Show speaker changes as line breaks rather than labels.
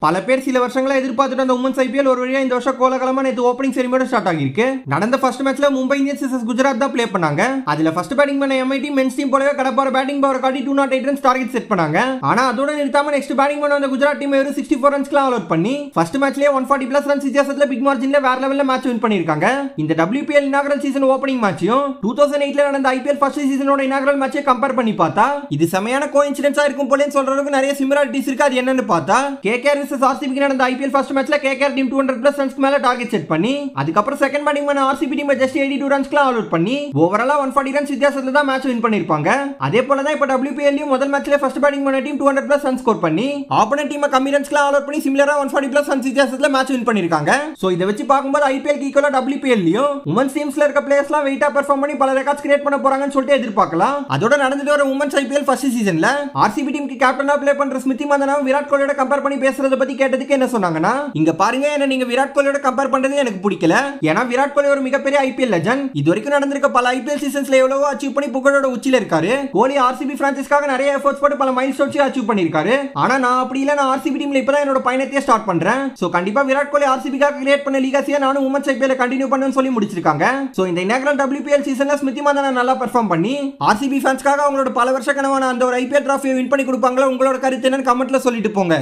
பல பேர் சில வருஷங்களா எதிர்பார்த்துட்டு அந்த உமன்ஸ் ஐபிஎல் ஒரு வழியா இந்த வருஷம் கோலகலமா நேத்து ஓப்பனிங் செரிமனியோட ஸ்டார்ட் ஆகிருக்கு. நடந்த ஃபர்ஸ்ட் மேட்ச்ல மும்பை இந்தியன்ஸ் vs குஜராத் தான் ப்ளே பண்ணாங்க. அதுல ஃபர்ஸ்ட் பேட்டிங் பண்ண எம்ஐ டீம் மென்ஸ் டீம் போலவே கடப்பார பேட்டிங் பவர் காட்டி 208 ரன்ஸ் டார்கெட் செட் பண்ணாங்க. ஆனா அதோட நிறுத்தாம நெக்ஸ்ட் பேட்டிங் பண்ண வந்த குஜராத் டீம் வெறும் 64 ரன்ஸ்க்கு ஆல் அவுட் பண்ணி ஃபர்ஸ்ட் மேட்ச்லயே 140 பிளஸ் ரன்ஸ் வித்தியாசத்துல பிக் மார்ஜின்ல வேற லெவல்ல மேட்ச் வின் பண்ணிருக்காங்க. இந்த WPL இனாகரல் சீசன் ஓப்பனிங் மேட்சையும் 2008ல நடந்த ஐபிஎல் ஃபர்ஸ்ட் சீசனோட இனாகரல் மேட்சை கம்பேர் பண்ணி பார்த்தா இது செமையான கோஇன்சிடென்ஸா இருக்கும் போலன்னு சொல்ற அளவுக்கு நிறைய சிமிலாரிட்டிஸ் இருக்கு. அது என்னன்னு பார்த்தா KKR vs RCB நடந்த IPL ஃபர்ஸ்ட் மேட்ச்ல KKR டீம் 200 பிளஸ் ரன்ஸ்க்கு மேல டார்கெட் செட் பண்ணி அதுக்கப்புறம் செகண்ட் பேட்டிங் பண்ண RCB டீம் ஜஸ்ட் 82 ரன்ஸ்க்கு ஆல் அவுட் பண்ணி ஓவராலா 140 ரன்ஸ் வித்தியாசத்துல தான் மேட்ச் வின் பண்ணிருப்பாங்க. அதே போல தான் இப்ப WPL லயும் முதல் மேட்ச்ல ஃபர்ஸ்ட் பேட்டிங் பண்ண டீம் 200 பிளஸ் ரன்ஸ் ஸ்கோர் பண்ணி ஆப்போனன்ட் டீம் கம்மி ரன்ஸ்க்கு ஆல் அவுட் பண்ணி சிமிலரா 140 பிளஸ் ரன்ஸ் வித்தியாசத்துல மேட்ச் வின் பண்ணிருக்காங்க. சோ இத வச்சு பாக்கும்போது IPL க்கு ஈக்குவலா WPL லயும் உமன்ஸ் டீம்ஸ்ல இருக்க பிளேயர்ஸ்லாம் வெயிட்டா பெர்ஃபார்ம் பண்ணி பல ரெக்கார்ட்ஸ் கிரியேட் பண்ண போறாங்கன்னு சொல்லிட்டு எதிர்பார்க்கலாம். அதோட நடந்துட்டு வர உமன்ஸ் IPL ஃபர்ஸ்ட் சீசன்ல RCB டீமுக்கு கேப்டனா ப்ளே பண்ற ஸ்மிருதி மந்தனா விராட் கோலியோட கம்பேர் பண்ணி பேசுறத பத்தி கேட்டதுக்கு என்ன சொன்னாங்கன்னா, இங்க பாருங்க என்ன நீங்க விராட் கோலியோட கம்பேர் பண்றது எனக்கு பிடிக்கல. ஏன்னா விராட் கோலி ஒரு மிகப்பெரிய IPL லெஜண்ட். இது வரைக்கும் நடந்திருக்க பல IPL சீசன்ஸ்ல எவ்வளவோ அச்சீவ் பண்ணி புகழோட உச்சில இருக்காரு. கோலி RCB பிரான்சைஸ்க்காக நிறைய எஃபோர்ட்ஸ் போட்டு பல மைல்ஸ்டோன்ஸ் அச்சீவ் பண்ணிருக்காரு. ஆனா நான் அப்படி இல்ல, நான் RCB டீம்ல இப்பதான் என்னோட பயணத்தையே ஸ்டார்ட் பண்றேன். சோ கண்டிப்பா விராட் கோலி RCB-க்காக கிரியேட் பண்ண லீகாசியை நானும் உமன்ஸ் IPL கண்டினியூ பண்ணனும்னு சொல்லி முடிச்சிருக்காங்க. சோ இந்த இனாகரல் WPL சீசன்ல ஸ்மிருதி மந்தனா நல்லா பெர்ஃபார்ம் பண்ணி RCB ஃபேன்ஸ்க்காக அவங்களோட பல வருஷ கனவான அந்த ஒரு IPL டிராஃபியை வின் பண்ணி கொடுப்பாங்களா? உங்களோட கருத்து என்னன்னு கமெண்ட்ல சொல்லிட்டு போங்க.